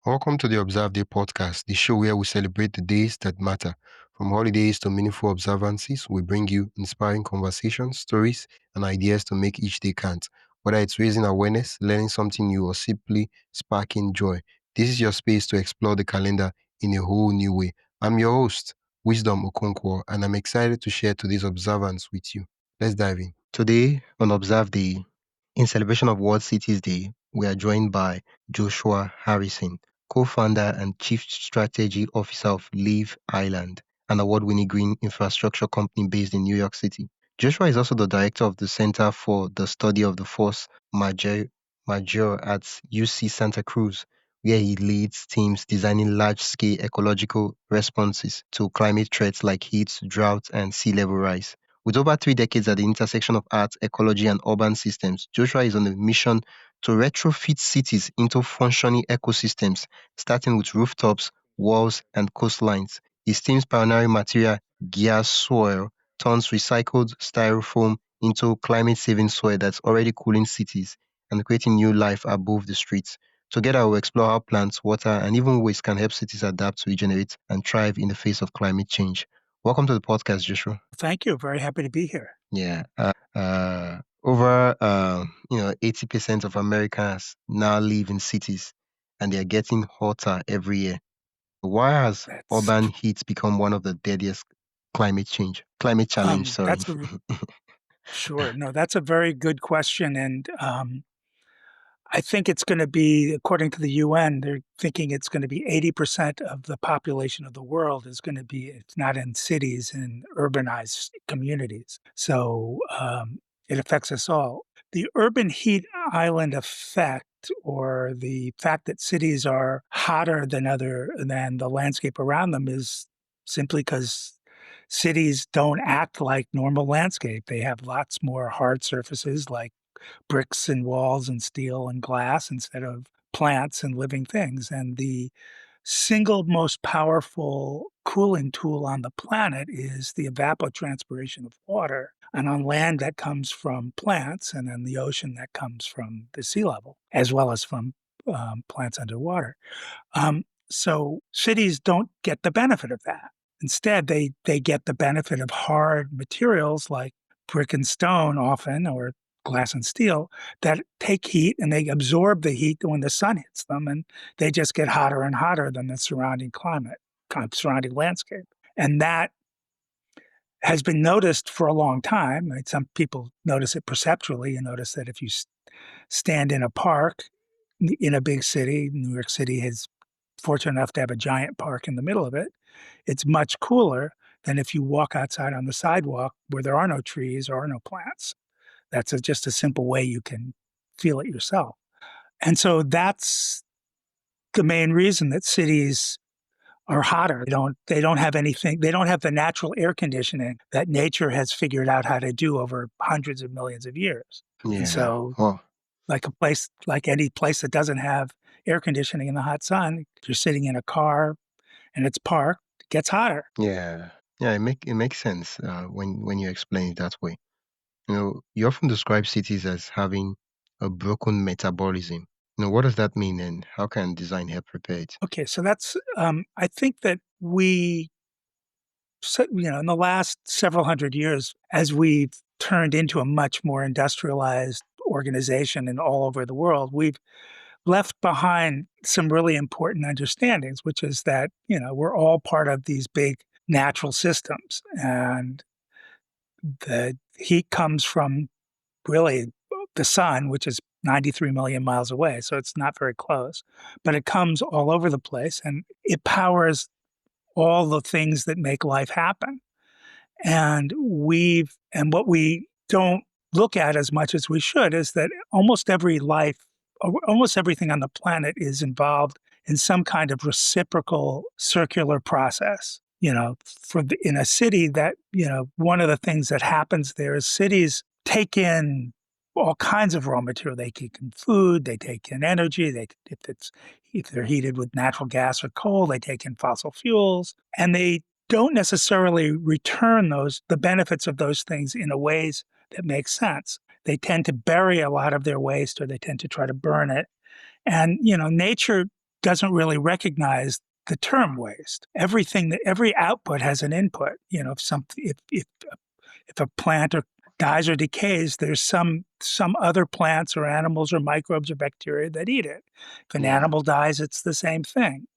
Welcome to the Observe Day podcast, the show where we celebrate the days that matter. From holidays to meaningful observances, we bring you inspiring conversations, stories, and ideas to make each day count. Whether it's raising awareness, learning something new, or simply sparking joy, this is your space to explore the calendar in a whole new way. I'm your host, Wisdom Okonkwo, and I'm excited to share today's observance with you. Let's dive in. Today, on Observe Day, in celebration of World Cities Day, we are joined by Joshua Harrison, co-founder and chief strategy officer of Live Island, an award-winning green infrastructure company based in New York City. Joshua is also the director of the Center for the Study of the Force Majeure at UC Santa Cruz, where he leads teams designing large-scale ecological responses to climate threats like heat, drought, and sea level rise. With over 3 decades at the intersection of art, ecology, and urban systems, Joshua is on a mission to retrofit cities into functioning ecosystems, starting with rooftops, walls, and coastlines. His team's pioneering material, Gaia soil, turns recycled styrofoam into climate-saving soil that's already cooling cities and creating new life above the streets. Together, we'll explore how plants, water, and even waste can help cities adapt, regenerate, and thrive in the face of climate change. Welcome to the podcast, Joshua. Thank you. Very happy to be here. Yeah. Over 80% of Americans now live in cities and they're getting hotter every year. Why has That's urban heat become one of the deadliest climate challenge, sorry. that's a, sure. No, that's a very good question, and I think it's going to be, according to the UN, they're thinking it's going to be 80% of the population of the world is going to be. It's not in cities and urbanized communities, so it affects us all. The urban heat island effect, or the fact that cities are hotter than the landscape around them, is simply because cities don't act like normal landscape. They have lots more hard surfaces like bricks and walls and steel and glass instead of plants and living things. And the single most powerful cooling tool on the planet is the evapotranspiration of water. And on land, that comes from plants, and on the ocean, that comes from the sea level, as well as from plants underwater. So cities don't get the benefit of that. Instead, they get the benefit of hard materials like brick and stone often, or glass and steel, that take heat and they absorb the heat when the sun hits them, and they just get hotter and hotter than the surrounding climate, surrounding landscape. And that has been noticed for a long time. Right? Some people notice it perceptually. You notice that if you stand in a park in a big city, New York City is fortunate enough to have a giant park in the middle of it, it's much cooler than if you walk outside on the sidewalk where there are no trees or no plants. That's just a simple way you can feel it yourself. And so that's the main reason that cities are hotter. They don't have anything. They don't have the natural air conditioning that nature has figured out how to do over hundreds of millions of years. And Yeah. so, Well, like any place that doesn't have air conditioning in the hot sun, if you're sitting in a car and it's parked, it gets hotter. yeah. Yeah, it makes sense when you explain it that way. You often describe cities as having a broken metabolism. What does that mean and how can design help repair it? Okay, so that's I think that in the last several hundred years, as we've turned into a much more industrialized organization and all over the world, we've left behind some really important understandings, which is that, we're all part of these big natural systems. And the heat comes from really the sun, which is 93 million miles away. So it's not very close, but it comes all over the place and it powers all the things that make life happen. And what we don't look at as much as we should is that almost everything on the planet is involved in some kind of reciprocal circular process. In a city that, one of the things that happens there is cities take in all kinds of raw material. They take in food, they take in energy, if they're heated with natural gas or coal, they take in fossil fuels, and they don't necessarily return the benefits of those things in a ways that make sense. They tend to bury a lot of their waste, or they tend to try to burn it. And, nature doesn't really recognize the term waste. Every output has an input. If a plant dies or decays, there's some other plants or animals or microbes or bacteria that eat it. If an Yeah. animal dies, it's the same thing.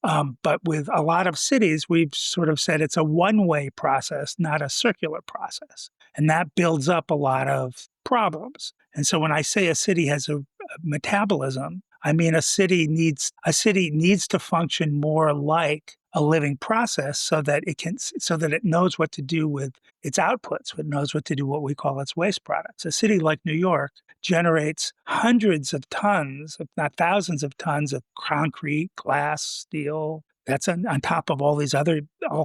But with a lot of cities, we've sort of said it's a one-way process, not a circular process. And that builds up a lot of problems. And so when I say a city has a metabolism, I mean a city needs to function more like a living process so that it knows what to do with its outputs, it knows what to do what we call its waste products. A city like New York generates hundreds of tons, if not thousands of tons of concrete, glass, steel. That's on top of all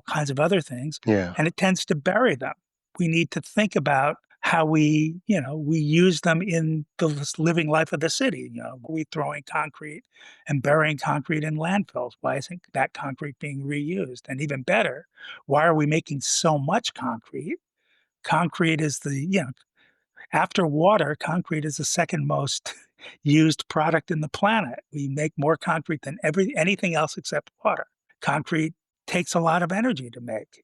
kinds of other things, Yeah. and it tends to bury them. We need to think about how we use them in the living life of the city. We throwing concrete and burying concrete in landfills. Why isn't that concrete being reused? And even better, why are we making so much concrete? Concrete is after water, concrete is the second most used product in the planet. We make more concrete than anything else except water. Concrete takes a lot of energy to make.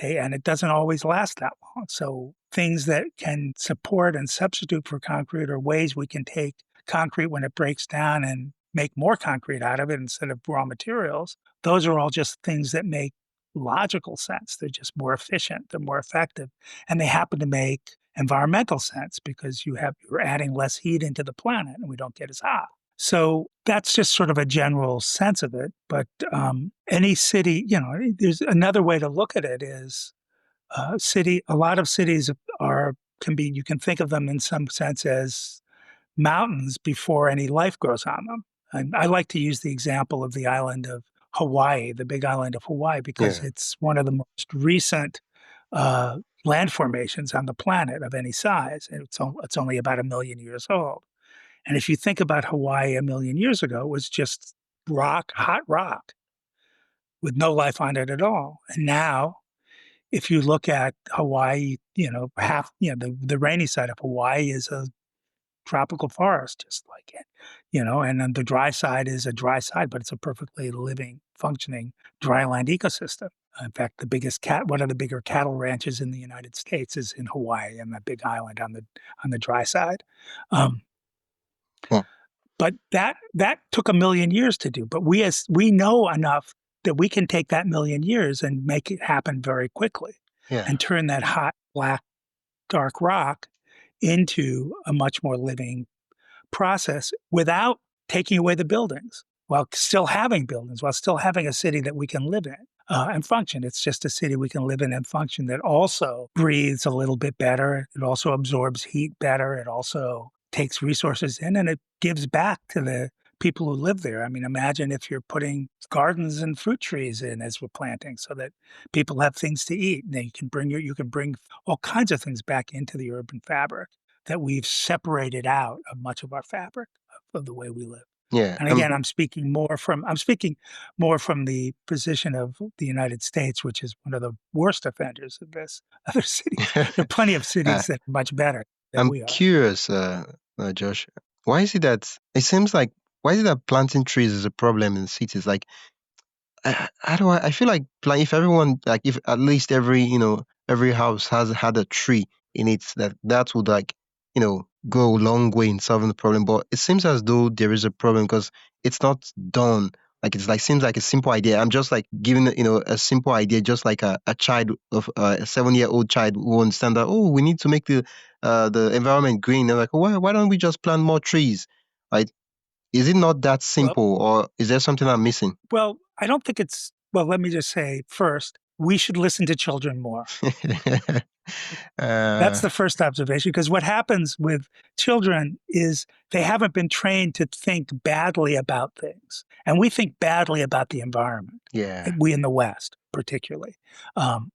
And it doesn't always last that long. So things that can support and substitute for concrete are ways we can take concrete when it breaks down and make more concrete out of it instead of raw materials. Those are all just things that make logical sense. They're just more efficient, they're more effective, and they happen to make environmental sense because you're adding less heat into the planet and we don't get as hot. So that's just sort of a general sense of it. But any city, there's another way to look at it is a lot of cities you can think of them in some sense as mountains before any life grows on them. And I like to use the example of the island of Hawaii, the big island of Hawaii, because Yeah. it's one of the most recent uh, land formations on the planet of any size. And it's only about 1 million years old. And if you think about Hawaii 1 million years ago, it was just hot rock with no life on it at all. And now, if you look at Hawaii, the rainy side of Hawaii is a tropical forest, just like it, and then the dry side is a dry side, but it's a perfectly living, functioning dryland ecosystem. In fact, one of the bigger cattle ranches in the United States is in Hawaii, and that big island on the dry side. Um, Hmm. but that took 1 million years to do. But we know enough that we can take that 1 million years and make it happen very quickly, Yeah. and turn that hot, black, dark rock into a much more living process without taking away the buildings, while still having buildings, while still having a city that we can live in and function. It's just a city we can live in and function that also breathes a little bit better. It also absorbs heat better. It also takes resources in, and it gives back to the people who live there. I mean, imagine if you're putting gardens and fruit trees in as we're planting so that people have things to eat. And then you can bring all kinds of things back into the urban fabric that we've separated out of much of our fabric of the way we live. Yeah. And again, I'm speaking more from the position of the United States, which is one of the worst offenders of this. Other cities, there are plenty of uh, cities that are much better than I'm we are. curious, Josh. Why is it that it seems like why is it that planting trees is a problem in cities? Like how do I feel like if everyone like if at least every house has had a tree in it that would go a long way in solving the problem. But it seems as though there is a problem because it's not done. Like it's like seems like a simple idea. I'm just like giving a simple idea, just like a child of a 7-year-old child who understand that, oh, we need to make the environment green. They're like, why don't we just plant more trees? Right? Is it not that Well, simple, or is there something I'm missing? I don't think it's well. Let me just say first, we should listen to children more. That's uh, the first observation, because what happens with children is they haven't been trained to think badly about things. And we think badly about the environment, yeah, we in the West, particularly. Um,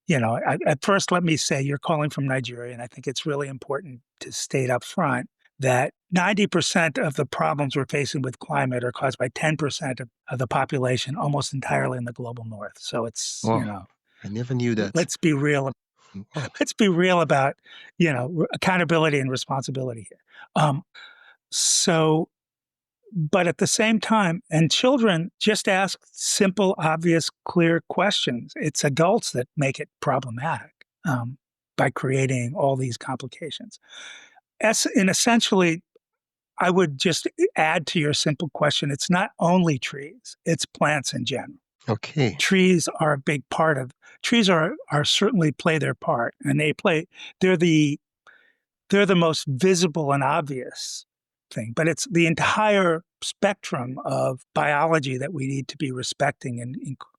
at first, let me say you're calling from Nigeria, and I think it's really important to state up front that 90% of the problems we're facing with climate are caused by 10% of the population, almost entirely in the global north. So it's, oh, I never knew that. let's be real Oh, let's be real about, accountability and responsibility here. So But at the same time, and children just ask simple, obvious, clear questions. It's adults that make it problematic by creating all these complications. And essentially, I would just add to your simple question, it's not only trees, it's plants in general. Okay. Trees are a big part of trees are certainly play their part, and they're the they're the most visible and obvious thing, but it's the entire spectrum of biology that we need to be respecting and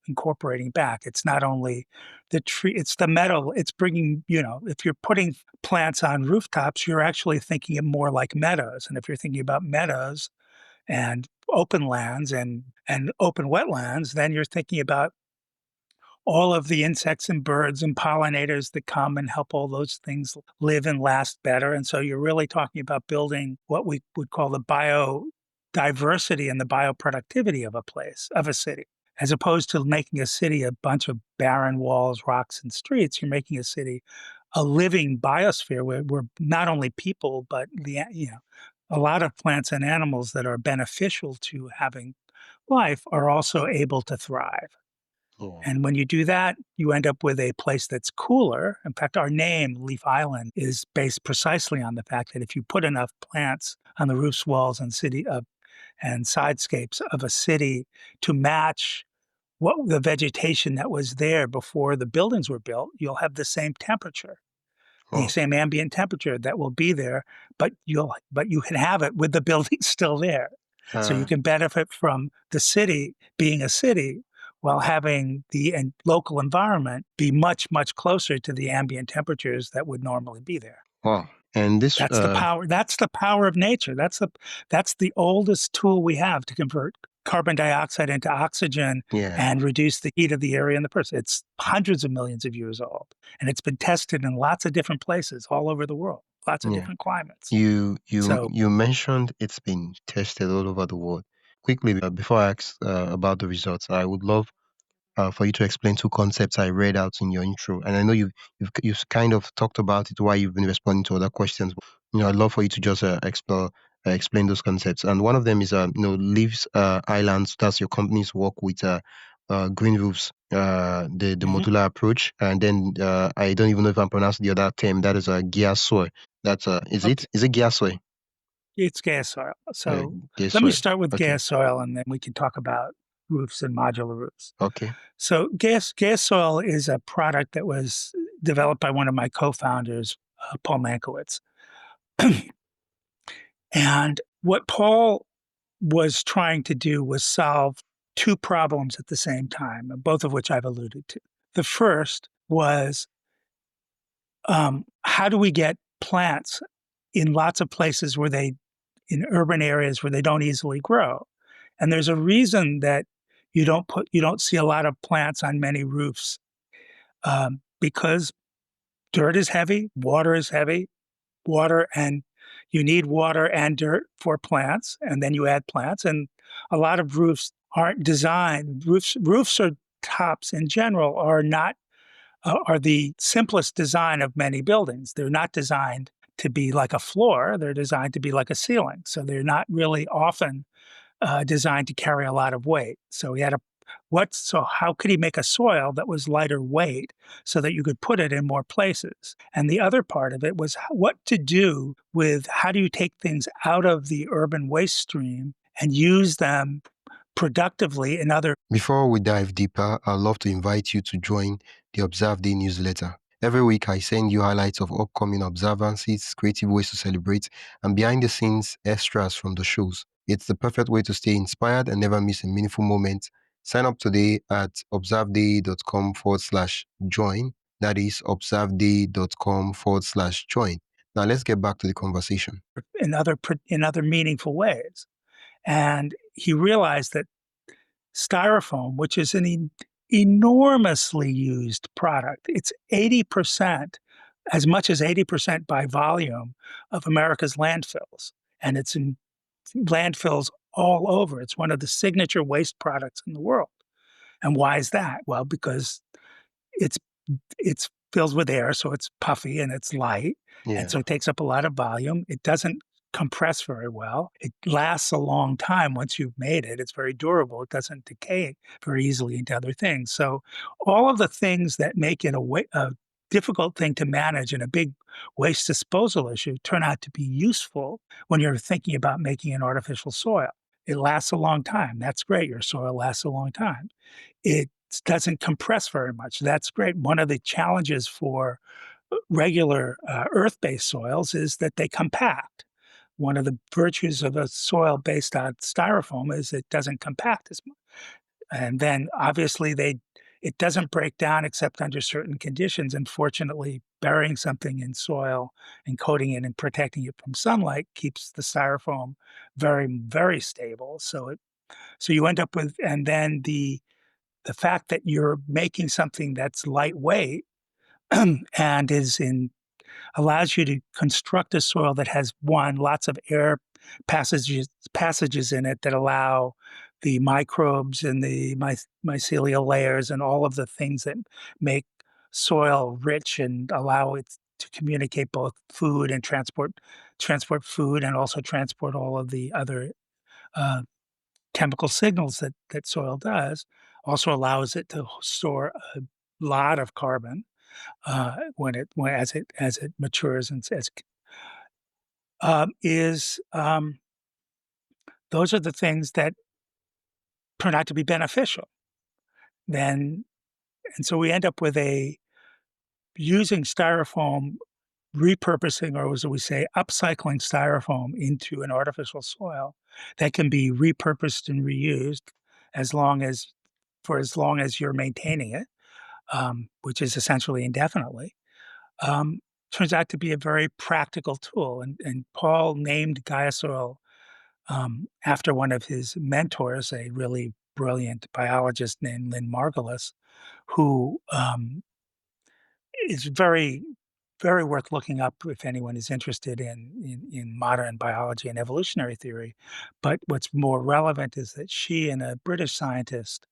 incorporating back. It's not only the tree, it's the metal. It's bringing, if you're putting plants on rooftops, you're actually thinking it more like meadows. And if you're thinking about meadows and open lands and open wetlands, then you're thinking about all of the insects and birds and pollinators that come and help all those things live and last better. And so you're really talking about building what we would call the biodiversity and the bioproductivity of a place, of a city. As opposed to making a city a bunch of barren walls, rocks, and streets, you're making a city a living biosphere where not only people, but a lot of plants and animals that are beneficial to having life are also able to thrive. Yeah. And when you do that, you end up with a place that's cooler. In fact, our name, Leaf Island, is based precisely on the fact that if you put enough plants on the roofs, walls, and and sidescapes of a city to match what the vegetation that was there before the buildings were built, you'll have the same temperature, the Oh. same ambient temperature that will be there, but you can have it with the building still there. So you Uh, can benefit from the city being a city while having the local environment be much, much closer to the ambient temperatures that would normally be there. wow. And this, That's the power of nature. That's the oldest tool we have to convert carbon dioxide into oxygen yeah, and reduce the heat of the area and the person. It's hundreds of millions of years old, and it's been tested in lots of different places all over the world, lots of yeah. different climates. You So you mentioned it's been tested all over the world. Quickly, before I ask about the results, I would love for you to explain two concepts I read out in your intro. And I know you've kind of talked about it while you've been responding to other questions. But, I'd love for you to just explain those concepts. And one of them is Leaves Islands. That's your company's work with green roofs, the mhm, modular approach. And then I don't even know if I'm pronouncing the other term. That is Gaia soil. That's okay, is it Gaia soil? it's gas soil. So Gaia let me soil. start with Okay. gas soil, and then we can talk about roofs and modular roofs. Okay. So gas soil is a product that was developed by one of my co-founders, Paul Mankiewicz. And what Paul was trying to do was solve two problems at the same time, both of which I've alluded to. The first was how do we get plants in lots of places in urban areas where they don't easily grow? And there's a reason that you don't see a lot of plants on many roofs because dirt is heavy, water and you need water and dirt for plants, and then you add plants. And a lot of roofs aren't designed. Roofs or tops in general are not are the simplest design of many buildings. They're not designed to be like a floor. They're designed to be like a ceiling. So they're not really often designed to carry a lot of weight. So he had a so how could he make a soil that was lighter weight so that you could put it in more places? And the other part of it was what to do with how do you take things out of the urban waste stream and use them productively in other. Before we dive deeper, I'd love to invite you to join the Observe Day newsletter. Every week, I send you highlights of upcoming observances, creative ways to celebrate, and behind the scenes extras from the shows. It's the perfect way to stay inspired and never miss a meaningful moment. Sign up today at observeday.com/join. That is observeday.com/join. Now, let's get back to the conversation. In other meaningful ways. And he realized that Styrofoam, which is an enormously used product, it's 80%, as much as 80% by volume of America's landfills. And it's in landfills all over. It's one of the signature waste products in the world. And why is that? Well, because it's it's filled with air, so it's puffy and it's light, and Yeah. so it takes up a lot of volume. It doesn't compress very well. It lasts a long time once you've made it. It's very durable. It doesn't decay very easily into other things. So all of the things that make it a difficult thing to manage and a big waste disposal issue turn out to be useful when you're thinking about making an artificial soil. It lasts a long time. That's great. Your soil lasts a long time. It doesn't compress very much. That's great. One of the challenges for regular earth-based soils is that they compact. One of the virtues of a soil based on styrofoam is it doesn't compact as much. And then obviously it doesn't break down except under certain conditions. And fortunately, burying something in soil and coating it and protecting it from sunlight keeps the styrofoam very, very stable. So you end up with, and then the fact that you're making something that's lightweight and allows you to construct a soil that has lots of air passages in it that allow the microbes and the mycelial layers and all of the things that make soil rich and allow it to communicate both food and transport food and also transport all of the other uh, chemical signals that soil does. Also allows it to store a lot of carbon as it matures and is those are the things that turn out to be beneficial. Then and so we end up with using styrofoam, repurposing, or as we say, upcycling styrofoam into an artificial soil that can be repurposed and reused as long as as long as you're maintaining it, which is essentially indefinitely. um, Turns out to be a very practical tool. And Paul named Gaia soil after one of his mentors, a really brilliant biologist named Lynn Margulis, who is very, very worth looking up if anyone is interested in modern biology and evolutionary theory. But what's more relevant is that she and a British scientist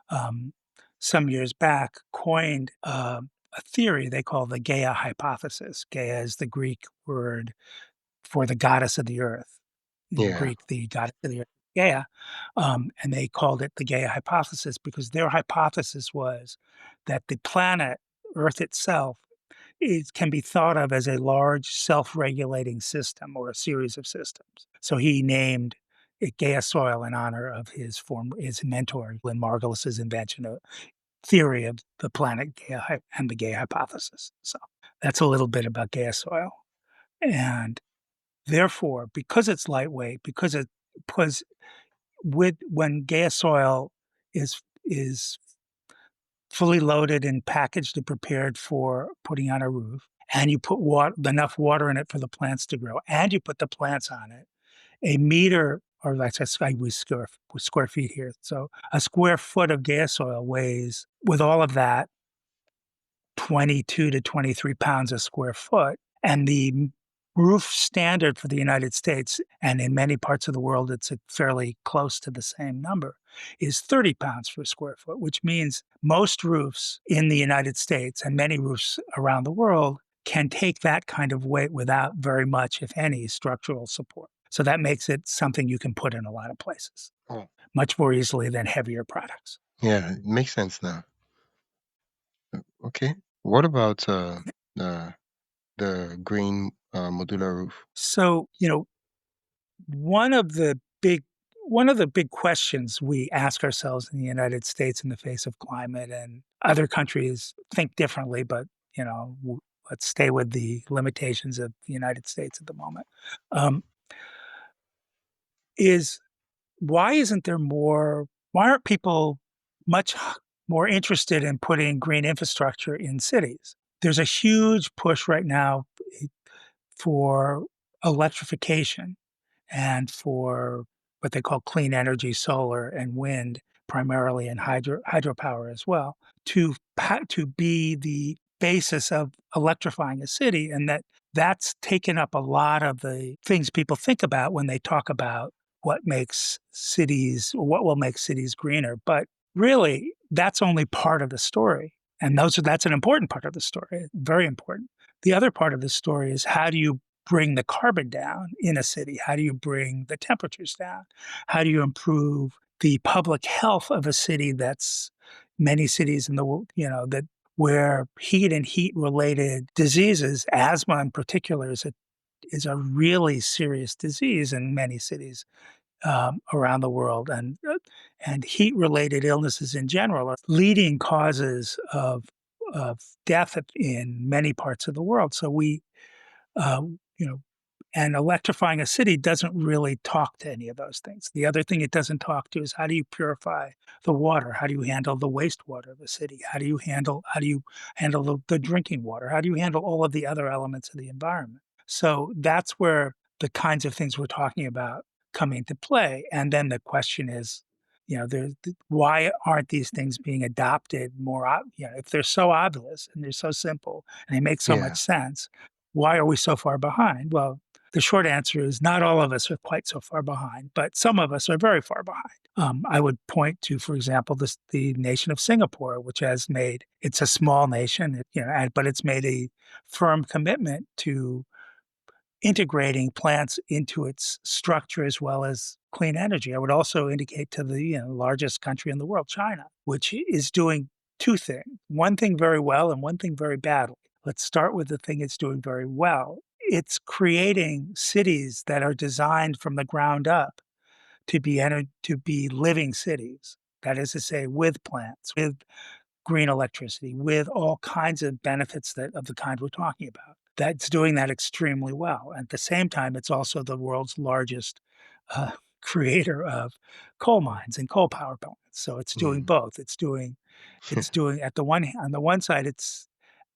um, some years back coined a theory they call the Gaia hypothesis. Gaia is the Greek word for the goddess of the earth. In Yeah. Greek, the goddess of the earth, Gaia, and they called it the Gaia hypothesis because their hypothesis was that the planet Earth itself can be thought of as a large self-regulating system or a series of systems. So he named it Gaia soil in honor of his mentor, Lynn Margulis's invention of theory of the planet Gaia and the Gaia hypothesis. So that's a little bit about Gaia soil. And therefore, because it's lightweight, because when Gaia soil is fully loaded and packaged and prepared for putting on a roof, and you put enough water in it for the plants to grow, and you put the plants on it, a meter, or like I use square feet here. So a square foot of Gaia soil weighs, with all of that, 22 to 23 pounds a square foot. And the roof standard for the United States, and in many parts of the world, it's fairly close to the same number, is 30 pounds per square foot, which means most roofs in the United States and many roofs around the world can take that kind of weight without very much, if any, structural support. So that makes it something you can put in a lot of places, Oh, much more easily than heavier products. yeah, it makes sense now. Okay. What about the green modular roof? So, one of the big one of the big questions we ask ourselves in the United States in the face of climate, and other countries think differently, but let's stay with the limitations of the United States at the moment. Um, is why aren't people much more interested in putting green infrastructure in cities? There's a huge push right now for electrification and for what they call clean energy, solar and wind, primarily, and hydropower as well, to be the basis of electrifying a city, and that's taken up a lot of the things people think about when they talk about what will make cities greener. But really, that's only part of the story, and that's an important part of the story, very important. The other part of the story is how do you bring the carbon down in a city? How do you bring the temperatures down? How do you improve the public health of a city that's many cities in the world, that where heat and heat-related diseases, asthma in particular, is a really serious disease in many cities around the world, and heat-related illnesses in general are leading causes of death in many parts of the world. So uh, you know, and electrifying a city doesn't really talk to any of those things. The other thing it doesn't talk to is how do you purify the water? How do you handle the wastewater of the city? How do you handle the drinking water? How do you handle all of the other elements of the environment? So that's where the kinds of things we're talking about come into play. And then the question is, why aren't these things being adopted more? If they're so obvious and they're so simple and they make so much Yeah. sense, why are we so far behind? Well, the short answer is not all of us are quite so far behind, but some of us are very far behind. I would point to, for example, the nation of Singapore, which it's a small nation, but it's made a firm commitment to integrating plants into its structure as well as clean energy. I would also indicate to the largest country in the world, China, which is doing two things, one thing very well and one thing very badly. Let's start with the thing it's doing very well. It's creating cities that are designed from the ground up to be living cities. That is to say, with plants, with green electricity, with all kinds of benefits of the kind we're talking about. That's doing that extremely well. At the same time, it's also the world's largest uh, creator of coal mines and coal power plants. So it's doing Mm. both. It's doing on the one side, it's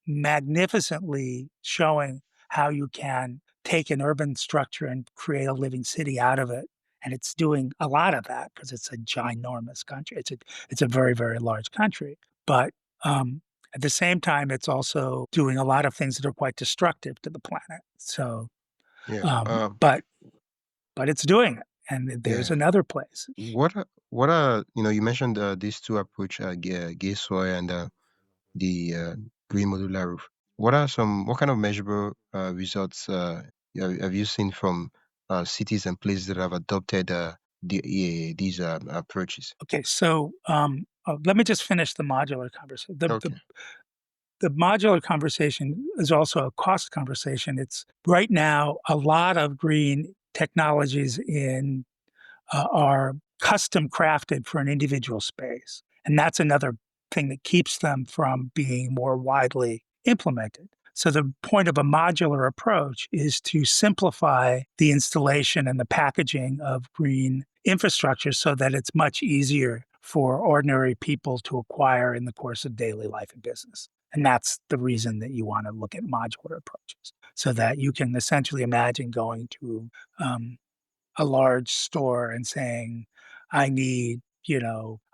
magnificently showing how you can take an urban structure and create a living city out of it. And it's doing a lot of that because it's a ginormous country. It's a very, very large country. But at the same time, it's also doing a lot of things that are quite destructive to the planet. So, Yeah. um, but but it's doing it. And there's Yeah. another place. What are you mentioned these two approach, gay soil and the green modular roof. What kind of measurable results have you seen from cities and places that have adopted these approaches? Okay, so let me just finish the modular conversation. Okay. The modular conversation is also a cost conversation. It's right now a lot of green technologies are custom crafted for an individual space, and that's another thing that keeps them from being more widely implemented. So the point of a modular approach is to simplify the installation and the packaging of green infrastructure so that it's much easier for ordinary people to acquire in the course of daily life and business. And that's the reason that you want to look at modular approaches, so that you can essentially imagine going to um, a large store and saying, I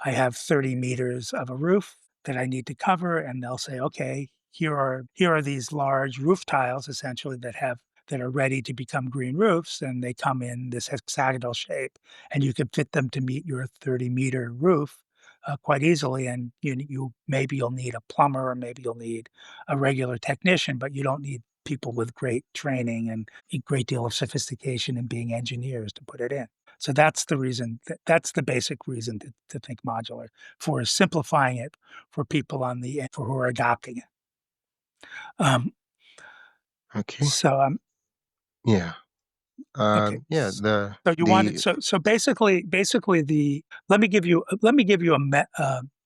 have 30 meters of a roof that I need to cover. And they'll say, okay, here are these large roof tiles essentially that are ready to become green roofs. And they come in this hexagonal shape, and you can fit them to meet your 30-meter roof quite easily. And maybe you'll need a plumber, or maybe you'll need a regular technician, but you don't need people with great training and a great deal of sophistication in being engineers to put it in. So that's the reason. That's the basic reason to think modular, for simplifying it for people for who are adopting it. Um, Okay. so Yeah. okay. Yeah. The So you wanted the so basically the let me give you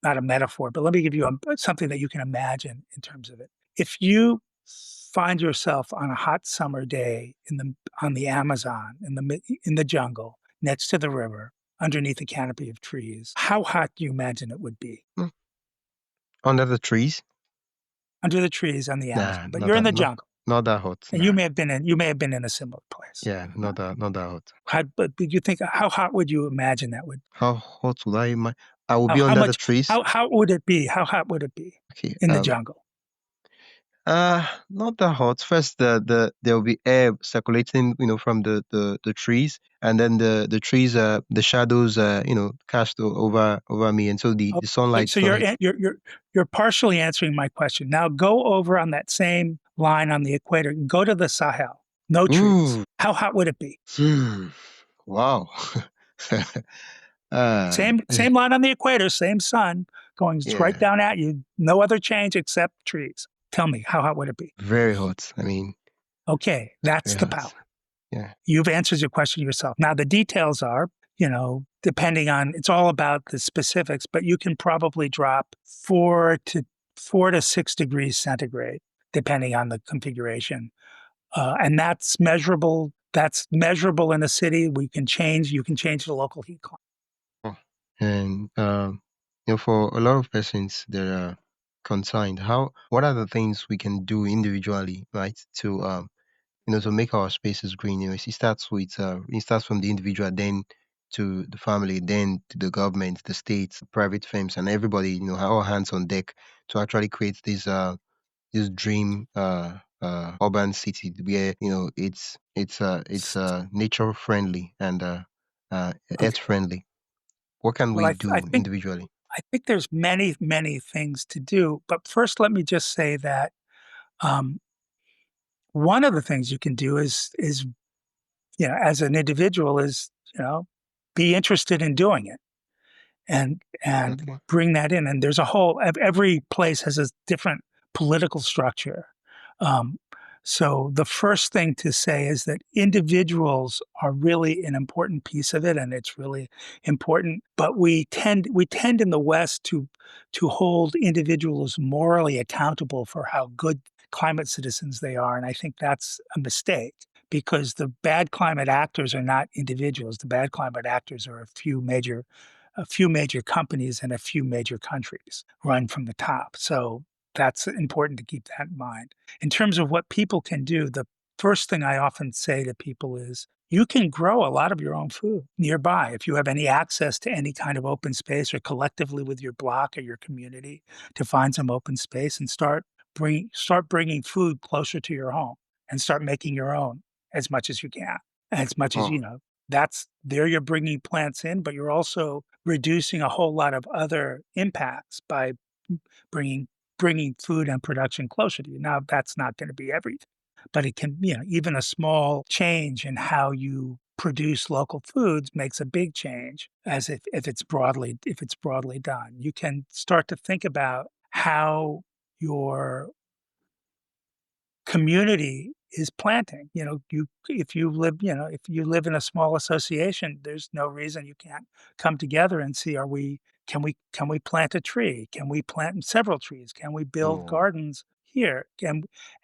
not a metaphor, but let me give you something that you can imagine in terms of it. If you find yourself on a hot summer day on the Amazon in the jungle next to the river underneath a canopy of trees, how hot do you imagine it would be mm, under the trees. under the trees on the Nah, Amazon? But you're in the jungle, not that hot. and Nah. you may have been in a similar place. Yeah, not that hot. But did you think how hot would you imagine that would? How hot would I? I would How be how under the much trees. how would it be? How hot would it be Okay. in the jungle? Not that hot. First, there will be air circulating, from the trees, and then the trees, the shadows, cast over me, and so the Oh, the so sunlight so still you're hits. you're partially answering my question. Now go over on that same line on the equator and go to the Sahel. No trees. Ooh. How hot would it be? Hmm. Wow. uh, Same line on the equator, same sun going right yeah, down at you. No other change except trees. Tell me, how hot would it be? very hot. I mean, Okay, that's very the power. hot. Yeah. You've answered your question yourself. Now the details are, depending on it's all about the specifics, but you can probably drop 4 to 6 degrees centigrade, depending on the configuration. And that's measurable. That's measurable in a city. You can change the local heat climate. Oh. And for a lot of persons that are concerned, what are the things we can do individually, right, to to make our spaces green? It starts from the individual, then to the family, then to the government, the states, private firms, and everybody. All hands on deck to actually create this dream urban city where it's nature friendly and earth Okay. friendly. What can Well, we I do think individually? there's many things to do, but first let me just say that um, one of the things you can do is as an individual is be interested in doing it and Okay. bring that in. And there's a whole every place has a different political structure. Um, so the first thing to say is that individuals are really an important piece of it, and it's really important. But we tend in the West to hold individuals morally accountable for how good climate citizens they are, and I think that's a mistake because the bad climate actors are not individuals. The bad climate actors are a few major companies and a few major countries run from the top. So that's important to keep that in mind. In terms of what people can do, the first thing I often say to people is you can grow a lot of your own food nearby if you have any access to any kind of open space or collectively with your block or your community to find some open space and start bringing food closer to your home and start making your own as much as you can, as much as Oh, that's there you're bringing plants in, but you're also reducing a whole lot of other impacts by bringing bringing food and production closer to you. Now, that's not going to be everything, but it can, even a small change in how you produce local foods makes a big change as if it's broadly done. You can start to think about how your community is planting. If you live in a small association, there's no reason you can't come together and see can we plant a tree? Can we plant several trees? Can we build oh, gardens here?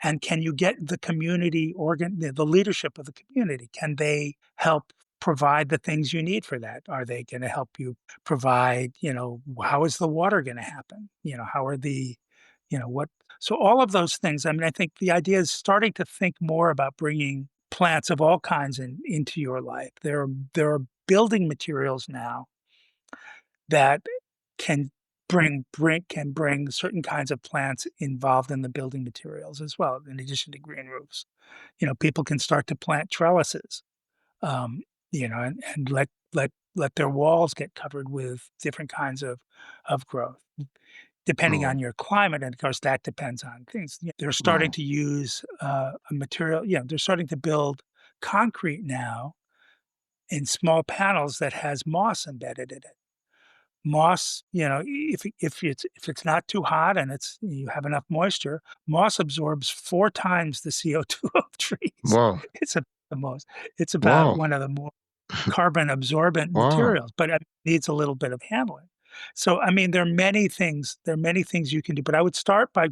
And can you get the community the leadership of the community? Can they help provide the things you need for that? Are they going to help you provide, how is the water going to happen? How are what so all of those things, I mean, I think the idea is starting to think more about bringing plants of all kinds into your life. There are building materials now that can bring certain kinds of plants involved in the building materials as well, in addition to green roofs. People can start to plant trellises, um, and let their walls get covered with different kinds of growth depending oh, on your climate, and of course that depends on things. They're starting oh, to use a material. They're starting to build concrete now in small panels that has moss embedded in it. Moss, if it's not too hot and you have enough moisture, moss absorbs 4 times the CO2 of trees. wow, It's a the most. It's about wow, one of the more carbon absorbent wow. materials, but it needs a little bit of handling. So, I mean, there are many things you can do, but I would start by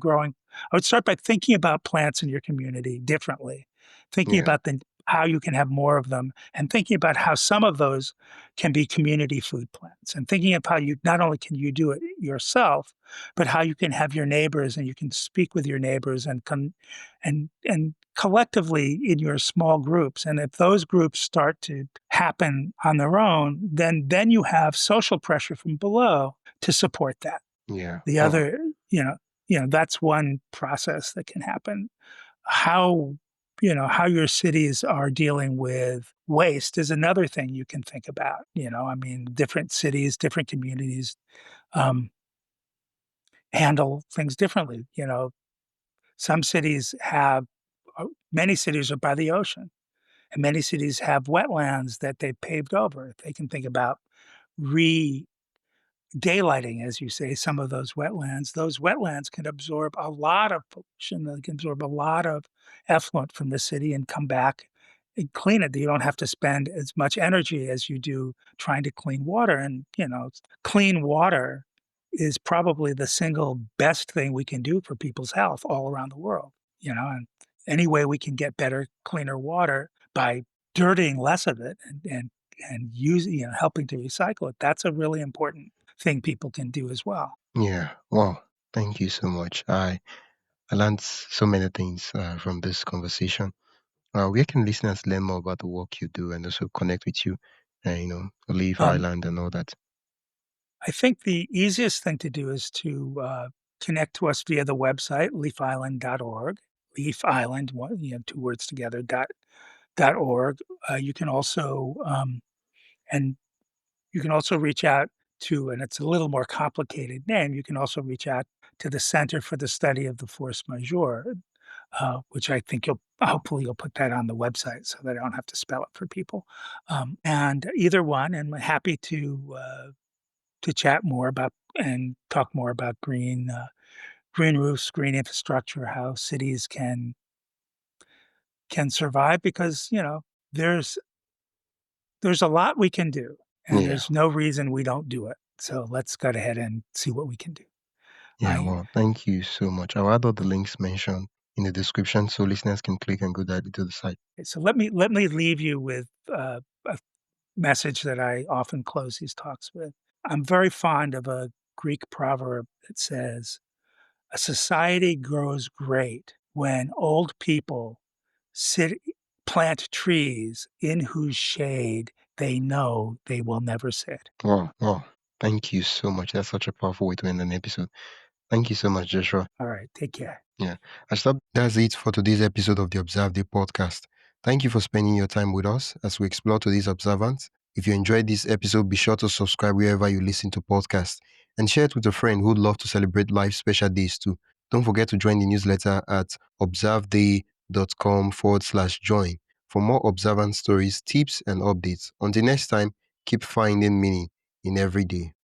thinking about plants in your community differently, thinking Yeah, about how you can have more of them, and thinking about how some of those can be community food plants, and thinking of how you not only can you do it yourself, but how you can have your neighbors and you can speak with your neighbors and collectively in your small groups. And if those groups start to happen on their own, then you have social pressure from below to support that. yeah. The Oh, other, that's one process that can happen. How how your cities are dealing with waste is another thing you can think about. I mean, different cities, different communities um, handle things differently. Some cities have many cities are by the ocean, and many cities have wetlands that they've paved over. They can think about re daylighting, as you say, some of those wetlands can absorb a lot of pollution, they can absorb a lot of effluent from the city and come back and clean it. You don't have to spend as much energy as you do trying to clean water, and, clean water is probably the single best thing we can do for people's health all around the world, and any way we can get better, cleaner water by dirtying less of it and using, helping to recycle it, that's a really important thing people can do as well. Yeah. Wow. Thank you so much. I learned so many things from this conversation. Where can listeners learn more about the work you do and also connect with you? Leave Um, Island and all that. I think the easiest thing to do is to connect to us via the website, leafisland.org. Leaf Island, two words together, dot org. You can also and you can also reach out to, and it's a little more complicated name. You can also reach out to the Center for the Study of the Force Majeure, which I think you'll put that on the website so that I don't have to spell it for people. And either one, and I'm happy to chat more about and talk more about green roofs, green infrastructure, how cities can survive because there's there's a lot we can do, and Yeah. there's no reason we don't do it. So let's go ahead and see what we can do. Yeah. I Well, thank you so much. I'll add all the links mentioned in the description so listeners can click and go directly to the site. so let me leave you with a message that I often close these talks with. I'm very fond of a Greek proverb that says, "A society grows great when old people sit plant trees in whose shade they know they will never sit." Wow. Wow. Thank you so much. That's such a powerful way to end an episode. Thank you so much, Joshua. All right, take care. Yeah. That's it for today's episode of the Observe Day podcast. Thank you for spending your time with us as we explore today's observance. If you enjoyed this episode, be sure to subscribe wherever you listen to podcasts and share it with a friend who'd love to celebrate life's special days too. Don't forget to join the newsletter at observeday.com/join for more observance stories, tips, and updates. Until next time, keep finding meaning in every day.